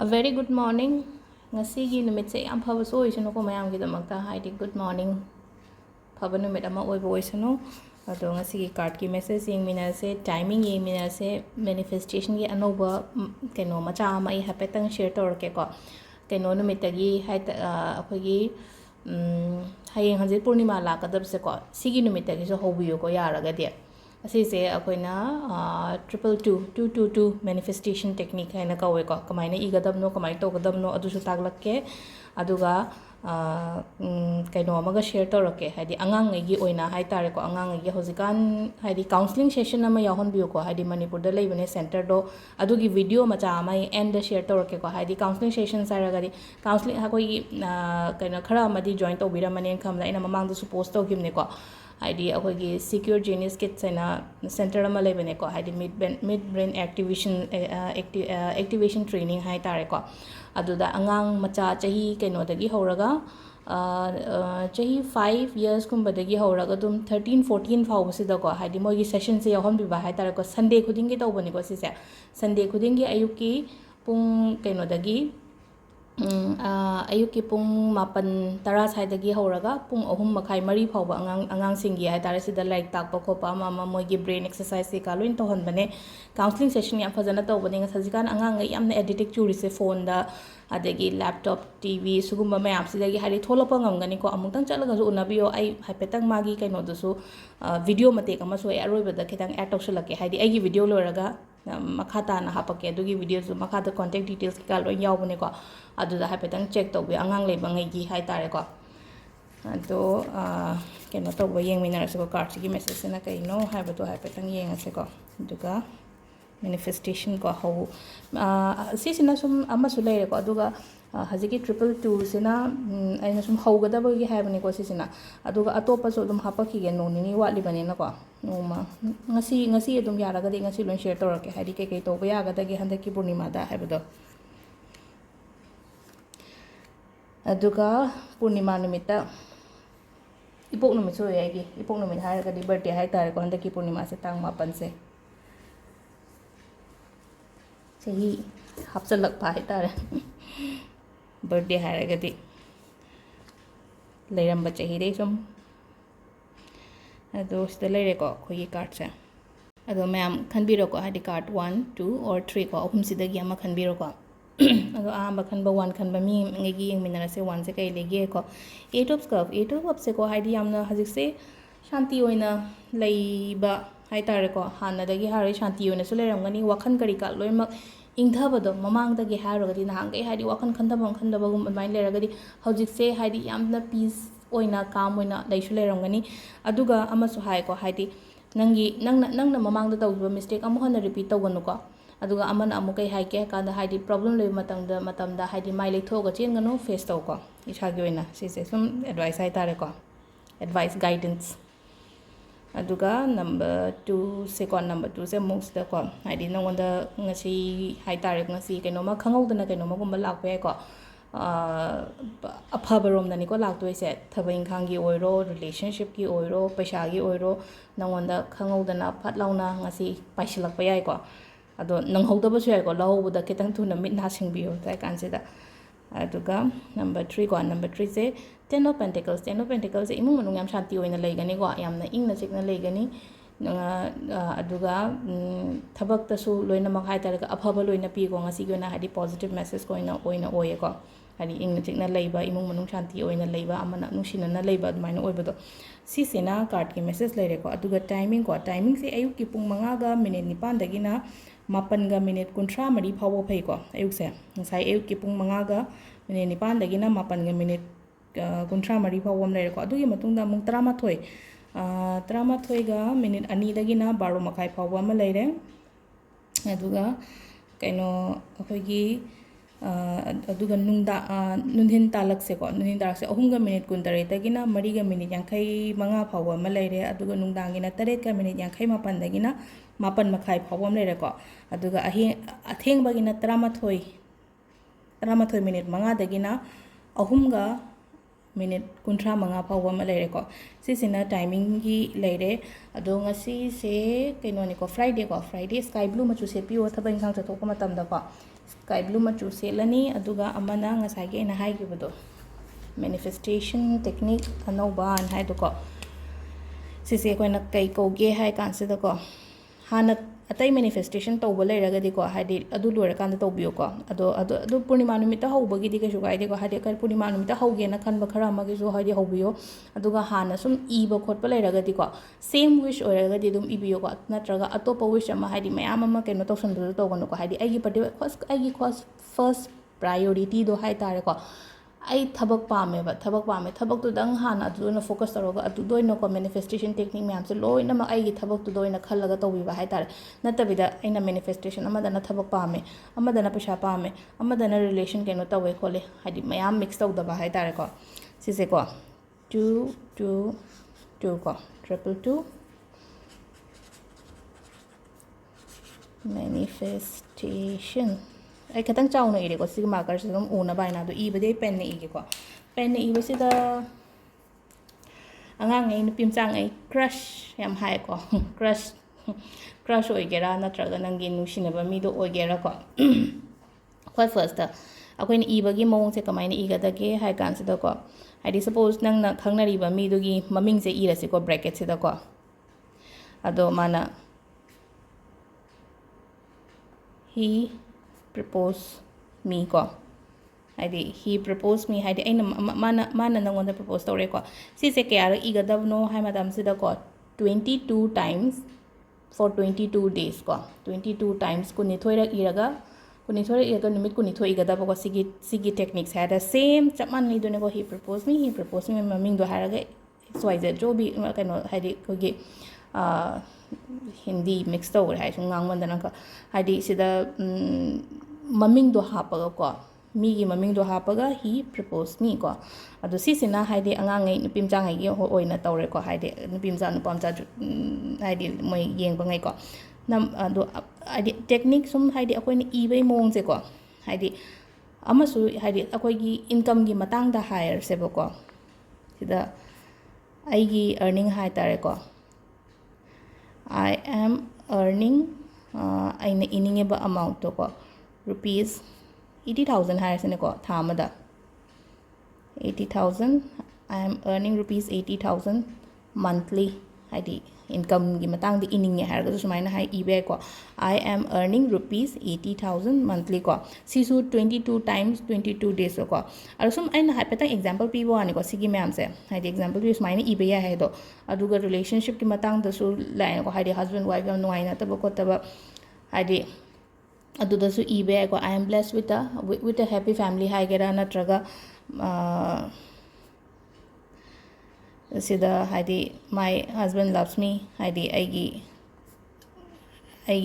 A very good morning. Ngasigi numit se am phaba so isano ko mayam gidamakta haidi good morning. Phaba numit ama oi boisano. Ado ngasigi card ki message yeng mina se timing yeng mina se manifestation gi anoba keno macha ama I hapetang share tor ke ko. Keno numit tagi hai akhoi hayeng hanjit purnima la kadab se ko. Sigi numit tagi so hobiyo ko yaraga dia. ꯑꯁꯤꯁꯦ ꯑꯩꯈꯣꯏꯅ 222 manifestation technique ꯍꯥꯏꯅ ꯀꯧꯋꯦꯀꯣ ꯀꯃꯥꯏꯅ ꯏꯒꯗꯕꯅꯣ ꯀꯃꯥꯏꯅ ꯇꯧꯒꯗꯕꯅꯣ ꯑꯗꯨꯁꯨ ꯇꯥꯛꯂꯛꯀꯦ ꯑꯗꯨꯒ ꯀꯩꯅꯣ ꯑꯃꯒ share ꯇꯧꯔꯛꯀꯦ ꯍꯥꯏꯗꯤ ꯑꯉꯥꯡꯉꯩꯒꯤ ꯑꯣꯏꯅ ꯍꯥꯏꯇꯥꯔꯦꯀꯣ ꯑꯉꯥꯡꯉꯩꯒꯤ ꯍꯧꯖꯤꯛꯀꯥꯟ ꯍꯥꯏꯗꯤ ꯀꯥꯎꯟꯁꯂꯤꯡ ꯁꯦꯁꯟ ꯑꯃ ꯌꯥꯎꯍꯟꯕꯤꯌꯨꯀꯣ ꯍꯥꯏꯗꯤ ꯃꯅꯤꯄꯨꯔꯗ ꯂꯩꯕꯅꯦ ꯁꯦꯟꯇꯔꯗꯣ ꯑꯗꯨꯒꯤ ꯚꯤꯗꯤꯑꯣ ꯃꯆꯥ ꯑꯃ ꯑꯩ ꯑꯦꯟꯗ ꯁꯦꯌꯔ ꯇꯧꯔꯛꯀꯦꯀꯣ ꯍꯥꯏꯗꯤ ꯀꯥꯎꯟꯁꯂꯤꯡ ꯁꯦꯁꯟꯁ ꯍꯥꯏꯔꯒꯗꯤ ꯀꯥꯎꯟꯁꯂꯤꯡ ꯑꯩꯈꯣꯏꯒꯤ ꯀꯩꯅꯣ ꯈꯔ ꯑꯃꯗꯤ ꯖꯣꯏꯟ ꯇꯧꯕꯤꯔꯝꯃꯅꯦꯅ ꯈꯟꯕꯗ ꯑꯩꯅ ꯃꯃꯥꯡꯗꯁꯨ ꯄꯣꯁט ꯇꯧꯈꯤꯕꯅꯦꯀꯣ ꯍꯥꯏꯗꯤ ꯑꯩꯈꯣꯏꯒꯤ ꯁꯤꯀ꯭ꯌꯣꯔ ꯖꯦꯅꯤꯁ ꯀꯤꯠꯁ ꯍꯥꯏꯅ ꯁꯦꯟꯇꯔ ꯑꯃ ꯂꯩꯕꯅꯦꯀꯣ ꯍꯥꯏꯗꯤ ꯃꯤꯗ ꯕ꯭ꯔꯦꯟ ꯑꯦꯛꯇꯤꯚꯦꯁꯟ ꯇ꯭ꯔꯦꯅꯤꯡ ꯍꯥꯏꯇꯥꯔꯦꯀꯣ ꯑꯗꯨꯗ ꯑꯉꯥꯡ ꯃꯆꯥ ꯆꯍꯤ ꯀꯩꯅꯣꯗꯒꯤ ꯍꯧꯔꯒ ꯆꯍꯤ 5 yearsꯀꯨꯝꯕꯗꯒꯤ ꯍꯧꯔꯒ ꯑꯗꯨꯝ 13-14 ꯐꯥꯎꯕꯁꯤꯗꯀꯣ ꯍꯥꯏꯗꯤ ꯃꯣꯏꯒꯤ ꯁꯦꯁꯟꯁꯦ ꯌꯥꯎꯍꯟꯕꯤꯕ ꯍꯥꯏꯇꯥꯔꯦꯀꯣ ꯁꯟꯗꯦ ꯈꯨꯗꯤꯡꯒꯤ ꯇꯧꯕꯅꯤꯀꯣ ꯁꯤꯁꯦ ꯁꯟꯗे ꯈꯨꯗꯤꯡꯒꯤ ꯑꯌꯨꯛꯀꯤ ꯄꯨꯡ ꯀꯩꯅꯣꯗꯒꯤ ꯑꯌꯨꯛꯀꯤ ꯄꯨꯡ 9-10 ꯁ꯭ꯋꯥꯏꯗꯒꯤ ꯍꯧꯔꯒ ꯄꯨꯡ 3:30-4 ꯐꯥꯎꯕ ꯑꯉꯥꯡꯁꯤꯡꯒꯤ ꯍꯥꯏꯇꯥꯔꯦ ꯁꯤꯗ ꯂꯥꯏꯔꯤꯛ ꯇꯥꯛꯄ ꯈꯣꯠꯄ ꯑꯃ ꯃꯣꯏꯒꯤ ꯕ꯭ꯔꯦꯟ ꯑꯦꯛꯁꯔꯁꯥꯏꯁ ꯀꯩꯀꯥ ꯂꯣꯏꯅ ꯇꯧꯍꯟꯕꯅꯦ ꯀꯥꯎꯟꯁꯂꯤꯡ ꯁꯦꯁꯟ ꯌꯥꯝ ꯐꯖꯅ ꯇꯧꯕꯅꯦ ꯍꯧꯖꯤꯛꯀꯥꯟ ꯑꯉꯥꯡꯉꯩ ꯌꯥꯝꯅ ꯑꯦꯗꯤꯛꯇꯤꯛ ꯆꯨꯔꯤꯁꯦ ꯐꯣꯟꯗ ꯑꯗꯒꯤ ꯂꯦꯞꯇꯣꯞ ꯇꯤꯚꯤ ꯁꯤꯒꯨꯝꯕ ꯃꯌꯥꯝꯁꯤꯗꯒꯤ ꯍꯥꯏꯗꯤ ꯊꯣꯛꯂꯛꯄ ꯉꯝꯒꯅꯤꯀꯣ ꯑꯃꯨꯛꯇꯪ ꯆꯠꯂꯒꯁꯨ ꯎꯅꯕꯤꯌꯣ ꯑꯩ ꯍꯥꯏꯐꯦꯠꯇꯪ ꯃꯥꯒꯤ ꯀꯩꯅꯣꯗꯨꯁꯨ ꯚꯤꯗꯤꯑꯣ ꯃꯇꯦꯛ ꯑꯃꯁꯨ ꯑꯩ ꯑꯔꯣꯏꯕꯗ ꯈꯤꯇꯪ ꯑꯦꯗ ꯇꯧꯁꯜꯂꯛꯀꯦ ꯍꯥꯏꯗꯤ ꯑꯩꯒꯤ ꯚꯤꯗꯤꯑꯣ ꯂꯣꯏꯔꯒ ꯃꯈꯥ ꯇꯥꯅ ꯍꯥꯞꯄꯛꯀꯦ ꯑꯗꯨꯒꯤ ꯚꯤꯗꯤꯑꯣꯁꯨ ꯃꯈꯥꯗ ꯀꯣꯟꯇꯦꯛ ꯗꯤꯇꯦꯜꯁ ꯀꯩꯀꯥ ꯂꯣꯏ ꯌꯥꯎꯕꯅꯦꯀꯣ ꯑꯗꯨꯗ ꯍꯥꯏꯐꯦꯠꯇꯪ ꯆꯦꯛ ꯇꯧꯕꯤꯌꯨ ꯑꯉꯥꯡ ꯂꯩꯕꯉꯩꯒꯤ ꯍꯥꯏꯇꯥꯔꯦꯀꯣ ꯑꯗꯣ ꯀꯩꯅꯣ ꯇꯧꯕ ꯌꯦꯡꯃꯤꯟꯅꯔꯁꯤꯀꯣ ꯀꯥꯔꯠꯁꯤꯒꯤ ꯃꯦꯁꯦꯖꯁꯤꯅ ꯀꯩꯅꯣ ꯍꯥꯏꯕꯗꯣ ꯍꯥꯏꯐꯦꯠꯇꯪ ꯌꯦꯡꯉꯁꯤꯀꯣ ꯑꯗꯨꯒ manifestation ko how sisina sum amasu leireko aduga haziki 222 sina aina sum haugadabagi haibani ko sisina aduga atopa so dum hapakige no nini watli bani na ko noma ngasi adum yaraga de ngasi lon share torake haidi ke to ba yaga dagi handaki purnima da haibado aduga purnima numita ipok numit so yagi ipok numit haraga di birthday hai tare ko handaki purnima se tang 8 se चही हापचलक हाइतारे birthday हारगदी लेरंब चहीदे सुम अदो सिदा लेरेको खोगी card से अदो ma'am खनबिरोको हादि card 1 2 और 3 को अहुम सिदगी अमा खनबिरोको अदो आंबा खनबा 1 खनबा मी ngi yengminara se 1 से कई लेगे को 8 of cup से को हादि यामना हजिक से शांति ओइना लेबा हाइतारेको हानदगी हारे शांति ओइना सु लेरंगनी वखन करी का लोइमक इंथबदो ममांगदगी हारगदी नहांगै हादि वखन खंदबगुम अदमाइन लेरगदी हजिकसे हादि यामना पीस ओइना काम ओइना लैसु लेरंगनी अदुगा अमसु हाइको हादि नंगना ममांगदा तौबा मिस्टेक अमु हन रिपीट तौगनुको अदुगा अमन अमुकै हाइके कांदा हादि प्रॉब्लम लेब मतमदा हादि माइ लेथोगा चेनगनु फेस तौको इसागी ओइना सिसे सुम एडवाइस हाइतारेको एडवाइस गाइडेंस अदुगा नंबर 2 से को नंबर 2 से मुक्सदा को हाइदि नंगोंदा ngasi हाइतारे ngasi कैनोमा खंगौदना कैनोमा गुम्बा लाक्पे याको अफबरोमदनी को लाक्तोइसे थबा इंखांगी ओइरो रिलेशनशिप की ओइरो पैसागी ओइरो नंगोंदा खंगौदना फट लाउना ngasi पाइसिलक्पा याइको अदो नंगहौदबसु याइको लहौबदा खितंग थुना मिट ना सिंगबियो ताइ कानसेदा अदुगा नंबर 3 को नंबर 3 से 10 of pentacles से इमु मनुंग याम शांति ओइना लेगनी को यामना इंगना चिकना लेगनी अदुगा थबक तसु लोइना मखाइ तारगा अफबा लोइना पीगो ngasi गोना हादि पॉजिटिव मैसेज कोइना ओइको हादि इंगना चिकना लेबा इमु मनुंग शांति ओइना लेबा अमना नुसिनना लेबा अदमाइना ओइबदो सिसेना कार्ड की मैसेज लेरेको अदुगा टाइमिंग से अयुक की पुंग 5 मिनिट 9 दगिना 9 मिनिट 53 फावो फैको अयुक से ngsai अयुक की पुंग 5 मिनिट 9 दगिना 9 मिनिट 53 फावो लेरेको अदुगी मतुंगदा मुंग 13 गा मिनिट 2 दगिना 12 मखाइ फावो अमा लेरे अदुगा कैनो अखोगी अदुगा नुंदिन तालक से को नुंदिन तालक से 3 मिनिट 19 दगिना 4 मिनिट 55 फावो अमा लेरे अदुगा नुंदांगिना 3 मिनिट 58 दगिना 9 मखाइ फावो अमा लेरे को अदुगा अथेंबगिना 13 मिनिट 5 दगिना 3 minute 35 ꯐꯥꯎꯕ ꯑꯃ ꯂꯩꯔꯦꯀꯣ ꯁꯤꯁꯤꯅ ꯇꯥꯏꯃꯤꯡꯒꯤ ꯂꯩꯔꯦ ꯑꯗꯣ ꯉꯁꯤꯁꯦ ꯀꯩꯅꯣꯅꯤꯀꯣ ꯐ꯭ꯔꯥꯏꯗꯦ ꯁ꯭ꯀꯥꯏ ꯕ꯭ꯂꯨ ꯃꯆꯨ ꯁꯦꯠꯄꯤꯌꯣ ꯊꯕꯛ ꯏꯪꯈꯥꯡ ꯆꯠꯊꯣꯛꯄ ꯃꯇꯝꯗꯀꯣ ꯁ꯭ꯀꯥꯏ ꯕ꯭ꯂꯨ ꯃꯆꯨ ꯁꯦꯠꯂꯅꯤ ꯑꯗꯨꯒ ꯑꯃꯅ ꯉꯁꯥꯏꯒꯤ ꯑꯩꯅ ꯍꯥꯏꯈꯤꯕꯗꯣ manifestation technique ꯑꯅꯧꯕ ꯍꯥꯏꯗꯣꯀꯣ ꯁꯤꯁꯦ ꯑꯩꯈꯣꯏꯅ ꯀꯩ ꯀꯧꯒꯦ ꯍꯥꯏ ꯀꯥꯟꯁꯤꯗꯀꯣ ꯍꯥꯟꯅ ꯑꯇꯩ manifestation ꯇꯧꯕ ꯂꯩꯔꯒꯗꯤꯀꯣ ꯍꯥꯏꯗꯤ ꯑꯗꯨ ꯂꯣꯏꯔꯀꯥꯟꯗ ꯇꯧꯕꯤꯌꯨꯀꯣ ꯑꯗꯣ ꯄꯨꯔꯅꯤꯃꯥ ꯅꯨꯃꯤꯠꯇ ꯍꯧꯕꯒꯤꯗꯤ ꯀꯩꯁꯨ ꯀꯥꯏꯗꯦꯀꯣ ꯍꯥꯏꯗꯤ ꯄꯨꯔꯅꯤꯃꯥ ꯅꯨꯃꯤꯠꯇ ꯍꯧꯒꯦꯅ ꯈꯟꯕ ꯈꯔ ꯑꯃꯒꯤꯁꯨ ꯍꯥꯏꯗꯤ ꯍꯧꯕꯤꯌꯣ ꯑꯗꯨꯒ ꯍꯥꯟꯅ ꯁꯨꯝ ꯏꯕ ꯈꯣꯠꯄ ꯂꯩꯔꯒꯗꯤꯀꯣ ꯁꯦꯝ ꯋꯤꯁ ꯑꯣꯏꯔꯒꯗꯤ ꯑꯗꯨꯝ ꯏꯕꯤꯌꯣꯀꯣ ꯅꯠꯇ꯭ꯔꯒ ꯑꯇꯣꯞꯄ ꯋꯤꯁ ꯑꯃ ꯍꯥꯏꯗꯤ ꯃꯌꯥꯝ ꯑꯃ ꯀꯩꯅꯣ ꯇꯧꯁꯟꯕꯗꯨ ꯇꯧꯒꯅꯨꯀꯣ ꯍꯥꯏꯗꯤ ꯑꯩꯒꯤ ꯐꯥꯔꯁ ꯄ꯭ꯔꯥꯏꯌꯣꯔꯤꯇꯤꯗꯣ ꯍꯥꯏꯇꯥꯔꯦꯀꯣ ꯑꯩ ꯊꯕꯛ ꯄꯥꯝꯃꯦ ꯊꯕꯛꯇꯨꯗꯪ ꯍꯥꯟꯅ ꯑꯗꯨꯗ ꯑꯣꯏꯅ ꯐꯣꯀꯁ ꯇꯧꯔꯒ ꯑꯗꯨꯗ ꯑꯣꯏꯅꯀꯣ manifestation technique ꯃꯌꯥꯝꯁꯦ ꯂꯣꯏꯅꯃꯛ ꯑꯩꯒꯤ ꯊꯕꯛꯇꯨꯗ ꯑꯣꯏꯅ ꯈꯜꯂꯒ ꯇꯧꯕꯤꯕ ꯍꯥꯏꯇꯥꯔꯦ ꯅꯠꯇꯕꯤꯗ ꯑꯩꯅ manifestation ꯑꯃꯗꯅ ꯊꯕꯛ ꯄꯥꯝꯃꯦ ꯑꯃꯗꯅ ꯄꯩꯁꯥ ꯄꯥꯝꯃꯦ ꯑꯃꯗꯅ ꯔꯤꯂꯦꯁꯟ ꯀꯩꯅꯣ ꯇꯧꯋꯦ ꯈꯣꯠꯂꯦ ꯍꯥꯏꯗꯤ ꯃꯌꯥꯝ ꯃꯤꯛꯁ ꯇꯧꯗꯕ ꯍꯥꯏꯇꯥꯔꯦꯀꯣ ꯁꯤꯁꯦꯀꯣ 2 2 2 ꯀꯣ 222 manifestation ꯑꯩ ꯈꯤꯇꯪ ꯆꯥꯎꯅ ꯏꯔꯦꯀꯣ ꯁꯤꯒꯤ ꯃꯥꯔꯀꯔꯁꯤ ꯑꯗꯨꯝ ꯎꯅꯕ ꯍꯥꯏꯅ ꯑꯗꯣ ꯏꯕꯗꯤ ꯑꯩ ꯄꯦꯟꯅ ꯏꯒꯦꯀꯣ ꯄꯦꯟꯅ ꯏꯕꯁꯤꯗ ꯑꯉꯥꯡꯉꯩ ꯅꯨꯄꯤ ꯃꯆꯥꯉꯩ ꯀ꯭ꯔꯁ ꯌꯥꯝ ꯍꯥꯏꯀꯣ ꯀ꯭ꯔꯁ ꯑꯣꯏꯒꯦꯔꯥ ꯅꯠꯇ꯭ꯔꯒ ꯅꯪꯒꯤ ꯅꯨꯡꯁꯤꯅꯕ ꯃꯤꯗꯣ ꯑꯣꯏꯒꯦꯔꯥꯀꯣ ꯈ꯭ꯋꯥꯏ ꯐꯥꯔꯁꯇ ꯑꯩꯈꯣꯏꯅ ꯏꯕꯒꯤ ꯃꯑꯣꯡꯁꯦ ꯀꯃꯥꯏꯅ ꯏꯒꯗꯒꯦ ꯍꯥꯏ ꯀꯥꯟꯁꯤꯗꯀꯣ ꯍꯥꯏꯗꯤ ꯁꯄꯣꯁ ꯅꯪꯅ ꯈꯪꯅꯔꯤꯕ ꯃꯤꯗꯨꯒꯤ ꯃꯃꯤꯡꯁꯦ ꯏꯔꯁꯤꯀꯣ ꯕ꯭ꯔꯦꯀꯦꯠꯁꯤꯗꯀꯣ ꯑꯗꯣ ꯃꯥꯅ he proposed me ꯀꯣ ꯍꯥꯏꯗꯤ he proposed me ꯍꯥꯏꯗꯤ ꯑꯩꯅ ꯃꯥꯅ ꯅꯪꯉꯣꯟꯗ ꯄ꯭ꯔꯄꯣꯁ ꯇꯧꯔꯦꯀꯣ ꯁꯤꯁꯦ ꯀꯌꯥꯔꯛ ꯏꯒꯗꯕꯅꯣ ꯍꯥꯏ ꯃꯇꯝꯁꯤꯗꯀꯣ 22 times for 22 days ꯀꯣ 22 times 22 ꯏꯔꯒ ꯅꯨꯃꯤꯠ 22 ꯏꯒꯗꯕꯀꯣ ꯁꯤꯒꯤ ꯇꯦꯛꯅꯤꯛꯁꯦ ꯍꯥꯏꯔ ꯁꯦꯝ ꯆꯞ ꯃꯥꯟꯅꯩꯗꯨꯅꯦꯀꯣ he proposed me ꯃꯃꯤꯡꯗꯣ ꯍꯥꯏꯔꯒ XYZ ꯖꯣꯕꯤ ꯀꯩꯅꯣ ꯍꯥꯏꯗꯤ ꯑꯩꯈꯣꯏꯒꯤ ꯍꯤꯟꯗꯤ ꯃꯤꯛꯁ ꯇꯧꯈ꯭ꯔꯦ ꯍꯥꯏꯁꯨ ꯉꯥꯡꯃꯟꯗꯅꯀꯣ ꯍꯥꯏꯗꯤ ꯁꯤꯗ ꯃꯃꯤꯡꯗꯣ ꯍꯥꯞꯄꯒꯀꯣ ꯃꯤꯒꯤ ꯃꯃꯤꯡꯗꯣ ꯍꯥꯞꯄꯒ he proposed me ꯀꯣ ꯑꯗꯣ ꯁꯤꯁꯤꯅ ꯍꯥꯏꯗꯤ ꯑꯉꯥꯡꯉꯩ ꯅꯨꯄꯤ ꯃꯆꯥꯉꯩꯒꯤ ꯑꯣꯏꯅ ꯇꯧꯔꯦꯀꯣ ꯍꯥꯏꯗꯤ ꯅꯨꯄꯤ ꯃꯆꯥ ꯅꯨꯄꯥ ꯃꯆꯥ ꯍꯥꯏꯗꯤ ꯃꯣꯏ ꯌꯦꯡꯕꯉꯩꯀꯣ ꯑꯗꯣ ꯍꯥꯏꯗꯤ ꯇꯦꯛꯅꯤꯛ ꯁꯨꯝ ꯍꯥꯏꯗꯤ ꯑꯩꯈꯣꯏꯅ ꯏꯕꯩ ꯃꯑꯣꯡꯁꯦꯀꯣ ꯍꯥꯏꯗꯤ ꯑꯃꯁꯨ ꯍꯥꯏꯗꯤ ꯑꯩꯈꯣꯏꯒꯤ ꯏꯟꯀꯝꯒꯤ ꯃꯇꯥꯡꯗ ꯍꯥꯏꯔꯁꯦꯕꯀꯣ ꯁꯤꯗ ꯑꯩꯒꯤ ꯑꯔꯅꯤꯡ ꯍꯥꯏꯇꯥꯔꯦꯀꯣ I am earning ꯑꯩꯅ ꯏꯅꯤꯡꯉꯤꯕ ꯑꯃꯥꯎꯟꯠꯇꯣꯀꯣ rupees 80,000 ꯍꯥꯏꯔꯁꯤꯅꯦꯀꯣ ꯊꯥ ꯑꯃꯗ 80,000 I am earning rupees 80,000 monthly ꯍꯥꯏꯗꯤ ꯏꯟꯀꯝꯒꯤ ꯃꯇꯥꯡꯗ ꯏꯅꯤꯡꯉꯦ ꯍꯥꯏꯔꯒꯁꯨ ꯁꯨꯃꯥꯏꯅꯏꯕ ꯌꯥꯏꯀꯣ I am earning rupees 80,000 monthly ꯀꯣ ꯁꯤꯁꯨ 22 times 22 days ꯀꯣ ꯑꯗꯣ ꯁꯨꯝ ꯑꯩꯅ ꯍꯥꯏꯐꯦꯠꯇꯪ ꯑꯦꯛꯖꯥꯝꯄꯜ ꯄꯤꯕ ꯋꯥꯅꯤꯀꯣ ꯁꯤꯒꯤ ꯃꯌꯥꯝꯁꯦ ꯍꯥꯏꯗꯤ ꯑꯦꯛꯖꯥꯝꯄꯜ ꯄꯤꯕ ꯁꯨꯃꯥꯏꯅ ꯏꯕ ꯌꯥꯏ ꯍꯥꯏꯗꯣ ꯑꯗꯨꯒ ꯔꯤꯂꯦꯁꯟꯁꯤꯞꯀꯤ ꯃꯇꯥꯡꯗꯁꯨ ꯂꯥꯛꯑꯦꯀꯣ ꯍꯥꯏꯗꯤ ꯍꯁꯕꯦꯟ ꯋꯥꯏꯐ ꯌꯥꯝ ꯅꯨꯡꯉꯥꯏꯅꯗꯕ ꯈꯣꯠꯇꯕ ꯍꯥꯏꯗꯤ ꯑꯗꯨꯗꯁꯨ ꯏꯕ ꯌꯥꯏꯀꯣ I am blessed with a happy family ꯍꯥꯏꯒꯦꯔꯥ ꯅꯠꯇ꯭ꯔꯒ ꯁꯤꯗ ꯍꯥꯏꯗꯤ my husband loves me ꯍꯥꯏꯗꯤ ꯑꯩꯒꯤ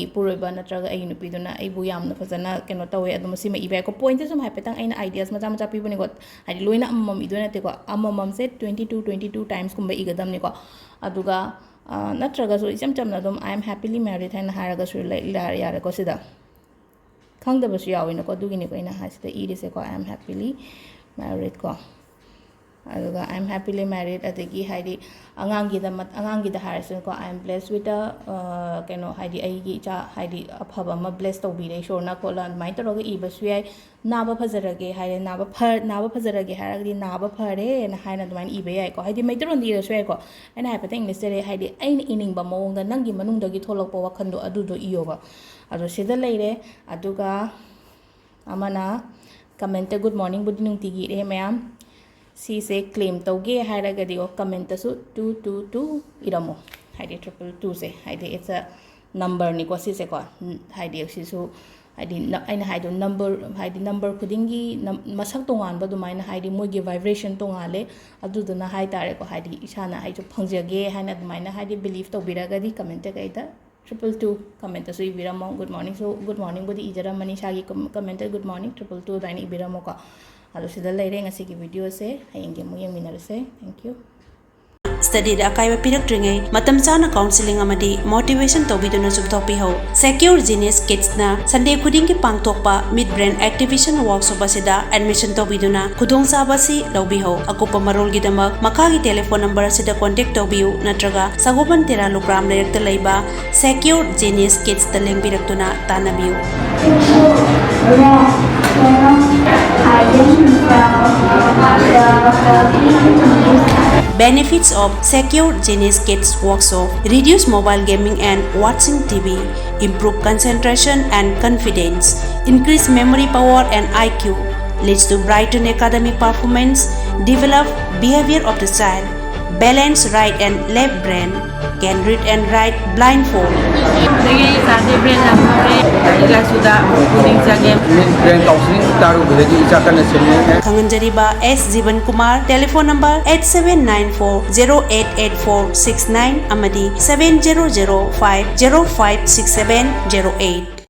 ꯏꯄꯨꯔꯣꯏꯕ ꯅꯠꯇ꯭ꯔꯒ ꯑꯩꯒꯤ ꯅꯨꯄꯤꯗꯨꯅ ꯑꯩꯕꯨ ꯌꯥꯝꯅ ꯐꯖꯅ ꯀꯩꯅꯣ ꯇꯧꯋꯦ ꯑꯗꯨꯝ ꯁꯤꯃ ꯏꯕ ꯌꯥꯏꯀꯣ ꯄꯣꯏꯟꯁꯦ ꯁꯨꯝ ꯍꯥꯏꯐꯦꯠꯇꯪ ꯑꯩꯅ ꯑꯥꯏꯗꯤꯌꯥꯁ ꯃꯆꯥ ꯄꯤꯕꯅꯤꯀꯣ ꯍꯥꯏꯗꯤ ꯂꯣꯏꯅ ꯑꯃꯃꯝ ꯏꯗꯣꯏ ꯅꯠꯇꯦꯀꯣ ꯑꯃꯃꯝꯁꯦ 22 times-ꯀꯨꯝꯕ ꯏꯒꯗꯕꯅꯤꯀോ ꯑꯗꯨꯒ ꯅꯠꯇ꯭ꯔꯒꯁꯨ ꯏꯆꯝ ꯆꯝꯅ ꯑꯗꯨꯝ I am happily married ꯍꯥꯏꯅ ꯍꯥꯏꯔꯒꯁꯨ ꯌꯥꯔꯦꯀꯣ ꯁꯤꯗ ꯈꯪꯗꯕꯁꯨ ꯌꯥꯎꯋꯤꯅꯀꯣ ꯑꯗꯨꯒꯤꯅꯤꯀꯣ ꯑꯩꯅ ꯁꯤꯗ ꯏꯔꯤꯁꯦꯀꯣ I am happily married ꯀꯣ ꯑꯗꯨꯒ I am happily married ꯑꯗꯒꯤ ꯍꯥꯏꯗꯤ ꯑꯉꯥꯡꯒꯤꯗ ꯍꯥꯏꯔꯁꯤꯀꯣ I am blessed with a ꯀꯩꯅꯣ ꯍꯥꯏꯗꯤ ꯑꯩꯒꯤ ꯏꯆꯥ ꯍꯥꯏꯗꯤ ꯑꯐꯕ ꯑꯃ ꯕ꯭ꯂꯦꯁ ꯇꯧꯕꯤꯔꯦ ꯏꯁꯣꯔꯅ ꯈꯣꯠꯂ ꯑꯗꯨꯃꯥꯏꯅ ꯇꯧꯔꯒ ꯏꯕꯁꯨ ꯌꯥꯏ ꯅꯥꯕ ꯐꯖꯔꯒꯦ ꯍꯥꯏꯔꯦ ꯅꯥꯕ ꯐꯖꯔꯒꯦ ꯍꯥꯏꯔꯒꯗꯤ ꯅꯥꯕ ꯐꯔꯦꯅ ꯍꯥꯏꯅ ꯑꯗꯨꯃꯥꯏꯅ ꯏꯕ ꯌꯥꯏꯀꯣ ꯍꯥꯏꯗꯤ ꯃꯩꯇꯩꯂꯣꯟꯗ ꯏꯔꯁꯨ ꯌꯥꯏꯀꯣ ꯑꯩꯅ ꯍꯥꯏꯐꯦꯠꯇꯪ ꯏꯪꯂꯤꯁꯇ ꯍꯥꯏꯗꯤ ꯑꯩꯅ ꯏꯅꯤꯡꯕ ꯃꯑꯣꯡꯗ ꯅꯪꯒꯤ ꯃꯅꯨꯡꯗꯒꯤ ꯊꯣꯛꯂꯛꯄ ꯋꯥꯈꯟꯗꯣ ꯑꯗꯨꯗꯣ ꯏꯌꯣꯕ ꯑꯗꯣ ꯁꯤꯗ ꯂꯩꯔꯦ ꯑꯗꯨꯒ ꯑꯃꯅ ꯀꯃꯦꯟꯇ ꯒꯨꯗ ꯃꯣꯔꯅꯤꯡꯕꯨꯗꯤ ꯅꯨꯡꯇꯤꯒꯤ ꯏꯔꯦ ꯃꯌꯥꯝ ꯁꯤꯁꯦ ꯀ꯭ꯂꯦꯝ ꯇꯧꯒꯦ ꯍꯥꯏꯔꯒꯗꯤ ꯀꯃꯦꯟꯇꯁꯨ 222 ꯏꯔꯝꯃꯣ ꯍꯥꯏꯗꯤ 222ꯁꯦ ꯍꯥꯏꯗꯤ ꯏꯠꯁ ꯑ ꯅꯝꯕꯔꯅꯤꯀꯣ ꯁꯤꯁꯦꯀꯣ ꯍꯥꯏꯗꯤ ꯁꯤꯁꯨ ꯍꯥꯏꯗꯤ ꯑꯩꯅ ꯍꯥꯏꯗꯣ ꯅꯝꯕꯔ ꯈꯨꯗꯤꯡꯒꯤ ꯃꯁꯛ ꯇꯣꯉꯥꯟꯕ ꯑꯗꯨꯃꯥꯏꯅ ꯍꯥꯏꯗꯤ ꯃꯣꯏꯒꯤ ꯚꯥꯏꯕ꯭ꯔꯦꯁꯟ ꯇꯣꯉꯥꯜꯂꯦ ꯑꯗꯨꯗꯨꯅ ꯍꯥꯏꯇꯥꯔꯦꯀꯣ ꯍꯥꯏꯗꯤ ꯏꯁꯥꯅ ꯑꯩꯁꯨ ꯐꯪꯖꯒꯦ ꯍꯥꯏꯅ ꯑꯗꯨꯃꯥꯏꯅ ꯍꯥꯏꯗꯤ ꯕꯤꯂꯤꯐ ꯇꯧꯕꯤꯔꯒꯗꯤ ꯀꯃꯦꯟꯇ ꯀꯩꯗ 222 ꯀꯃꯦꯟꯇꯁꯨ ꯏꯕꯤꯔꯝꯃꯣ ꯒꯨꯗ ꯃꯣꯔꯅꯤꯡꯁꯨ ꯒꯨꯗ ꯃꯣꯔꯅꯤꯡꯕꯨꯗꯤ ꯏꯖꯔꯝꯃꯅꯤ ꯏꯁꯥꯒꯤ ꯀꯃꯦꯟꯇ ꯒꯨꯗ ꯃꯣꯔꯅꯤꯡ 222 ꯑꯗꯨꯃꯥꯏꯅ ꯏꯕꯤꯔꯝꯃꯣꯀꯣ ꯑꯗꯣ ꯁꯤꯗ ꯂꯩꯔꯦ ꯉꯁꯤꯒꯤ ꯚꯤꯗꯤꯑꯣꯁꯦ ꯍꯌꯦꯡꯒꯤ ꯑꯃꯨꯛ ꯌꯦꯡꯃꯤꯟꯅꯔꯁꯦ thank you study da akai pirakringai matam chana counseling amadi motivation tobiduna subthopi ho secure genius kids na Sunday khuding ki pangthokpa mid brain activation workshop asida admission tobiduna khudong sabasi lobi ho akupa marol gi damak makha gi telephone number asida contact tobiu natraga sagoban tera lokram layakta laiba secure genius kids da link biraktuna tanabiu Benefits of Secure Genius Kids Workshop: reduce mobile gaming and watching TV, improve concentration and confidence, increase memory power and IQ, leads to brighten academic performance, develop behavior of the child, balance right and left brain, can read and write blindfold. Kanganjariba S. Jivan Kumar, telephone number 8794088469 amadi 7005056708.